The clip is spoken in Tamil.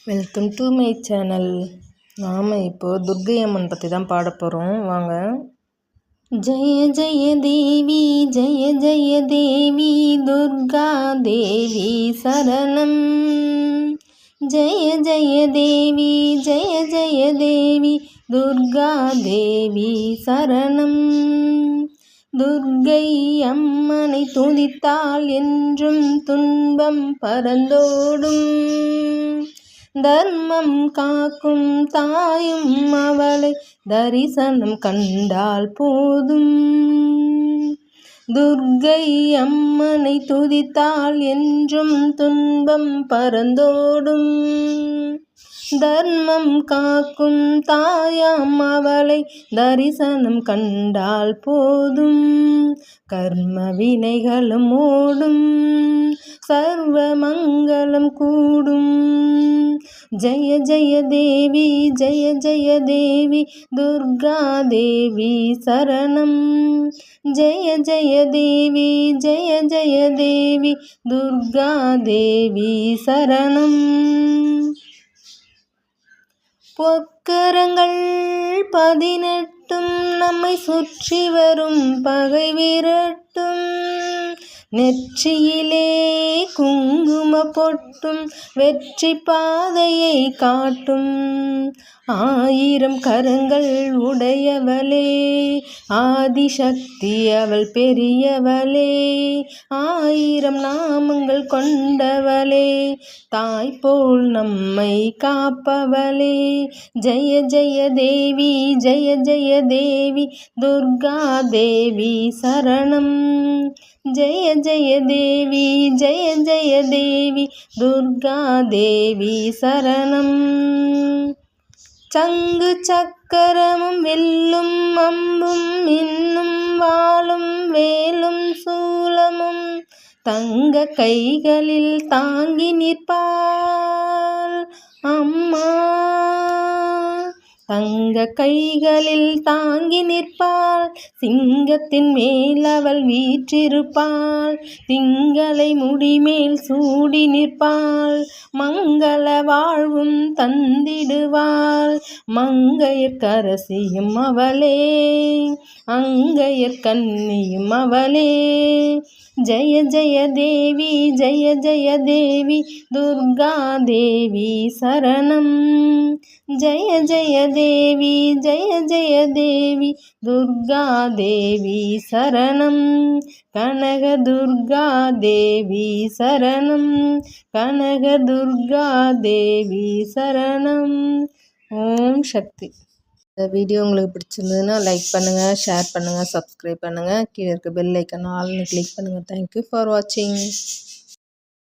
Welcome to my channel. நாம் இப்போது துர்க்கை அம்மன் பற்றி தான் பாட போகிறோம். வாங்க. ஜெய ஜெய தேவி ஜெய ஜெய தேவி துர்கா தேவி சரணம். ஜெய ஜெய தேவி ஜெய ஜெய தேவி துர்கா தேவி சரணம். துர்க்கை அம்மனை துதித்தால் என்றும் துன்பம் பறந்தோடும். தர்மம் காக்கும் தாயும் அவளை தரிசனம் கண்டால் போதும். துர்க்கை அம்மனை துதித்தால் என்றும் துன்பம் பறந்தோடும். தர்மம் காக்கும் தாயாம் அவளை தரிசனம் கண்டால் போதும். கர்ம வினைகளும் ஓடும், சர்வ மங்களம் கூடும். ஜெய ஜெய தேவி ஜெய ஜெய தேவி துர்கா தேவி சரணம். ஜெய ஜெய தேவி ஜெய ஜெய தேவி துர்கா தேவி சரணம். பொற்கரங்கள் 18 நம்மை சுற்றி வரும் பகை விரட்டும். நெற்றியிலே குங்கும பொட்டும் வெற்றி பாதையை காட்டும். 1000 கரங்கள் உடையவளே ஆதிசக்தி அவள் பெரியவளே. 1000 நாமங்கள் கொண்டவளே தாய் போல் நம்மை காப்பவளே. ஜெய ஜெய தேவி ஜெய ஜெய தேவி துர்கா தேவி சரணம். ஜெய ஜெய தேவி ஜெய ஜெய தேவி துர்கா தேவி சரணம். சங்கு சக்கரமும் வில்லும் அம்பும் இன்னும் வாளும் வேலும் சூலமும் தங்க கைகளில் தாங்கி நிற்பாள் அம்மா. தங்க கைகளில் தாங்கி நிற்பாள். சிங்கத்தின் மேல் அவள் வீற்றிருப்பாள். திங்களை முடிமேல் சூடி நிற்பாள். மங்கள வாழ்வும் தந்திடுவாள். மங்கையர்க்கரசியும் அவளே அங்கையர் கன்னியும் அவளே. ஜெய ஜெய தேவி ஜெய ஜெய தேவி துர்கா தேவி சரணம். ஜெய ஜெய தேவி ஜெய ஜெய தேவி துர்கா தேவி சரணம். கனக துர்கா தேவி சரணம். கனக துர்கா தேவி சரணம். ஓம் சக்தி. இந்த வீடியோ உங்களுக்கு பிடிச்சிருந்ததுன்னா லைக் பண்ணுங்கள், ஷேர் பண்ணுங்கள், சப்ஸ்கிரைப் பண்ணுங்கள். கீழே இருக்க பெல் ஐக்கான் ஆல்னு கிளிக் பண்ணுங்கள். தேங்க்யூ ஃபார் வாட்சிங்.